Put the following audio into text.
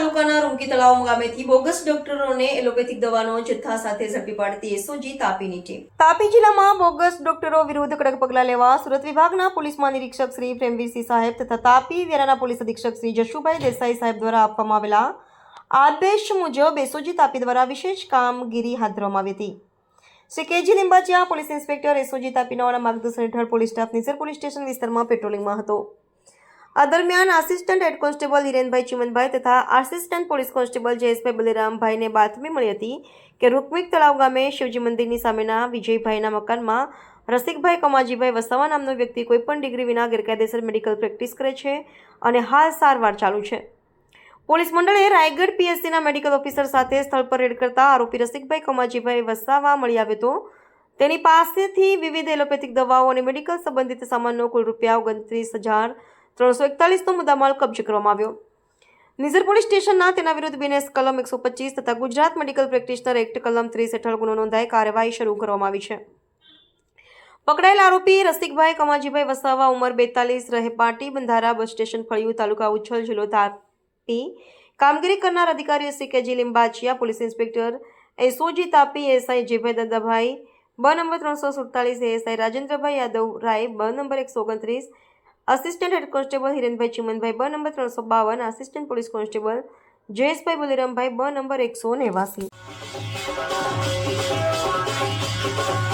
તાલુકાના રૂમકી તળાવ ગામેથી bogus ડોક્ટરોને allopathic દવાનો જથ્થા સાથે ઝડપી પાડતી એસઓજી તાપીની ટીમ. તાપી જિલ્લામાં બોગસ ડોક્ટરો વિરુદ્ધ કડક પગલાં લેવા સુરત વિભાગના પોલીસ મહાનિરીક્ષક શ્રી પ્રેમવીરસિંહ સાહેબ તથા તાપી વેરાના પોલીસ અધિક્ષક શ્રી જશુભાઈ દેસાઈ સાહેબ દ્વારા આપવામાં આવેલા આદેશ મુજબ એસઓજી તાપી દ્વારા વિશેષ કામગીરી હાથ ધરવામાં આવી હતી. Shri K G Limbachiya police inspector SOG તાપીના માર્ગદર્શન હેઠળ police staff Nizar police station વિસ્તારમાં પેટ્રોલિંગમાં હતો. આ દરમિયાન assistant head constable Hirenbhai Chimanbhai તથા આસિસ્ટન્ટ પોલીસ કોન્સ્ટેબલ જયેશભાઈ બલિરામભાઈને બાતમી મળી હતી કે રૂકમિક તળાવ ગામે શિવજી મંદિરની સામેના વિજયભાઈના મકાનમાં રસિકભાઈ કમાજીભાઈ વસાવા નામનો વ્યક્તિ કોઈપણ ડિગ્રી વિના ગેરકાયદેસર મેડિકલ પ્રેક્ટિસ કરે છે અને હાલ સારવાર ચાલુ છે. પોલીસ મંડળે રાયગઢ પીએસસીના મેડિકલ ઓફિસર સાથે સ્થળ પર રેડ કરતા આરોપી રસિકભાઈ કમાજીભાઈ વસાવા મળી આવ્યો હતો. તેની પાસેથી વિવિધ એલોપેથિક દવાઓ અને મેડિકલ સંબંધિત સામાનનો કુલ ₹29,341નો મુદ્દામાલ કબજે કરવામાં આવ્યો. નિઝર પોલીસ સ્ટેશનના તેના વિરુદ્ધ બીએનએસ કલમ 125 તથા ગુજરાત મેડિકલ પ્રેક્ટિશનર એક્ટ કલમ 30 હેઠળ ગુનો નોંધાઈ કાર્યવાહી શરૂ કરવામાં આવી છે. પકડાયેલ આરોપી રસિકભાઈ કમાજીભાઈ વસાવા ઉંમર 42 રહે પાટી બંધારા બસ સ્ટેશન ફળિયું તાલુકા ઉચ્છલ જિલ્લો તાપી. કામગીરી કરનાર અધિકારીઓ Shri K G Limbachiya police inspector SOG Tapi SI Jebhai Dadabhai બ નંબર 347 એએસઆઈ રાજેન્દ્રભાઈ યાદવ રાય બ number 129 assistant head constable Hirenbhai Chimanbhai બ number 352 assistant police constable Jayeshbhai Balirambhai બ નંબર 189.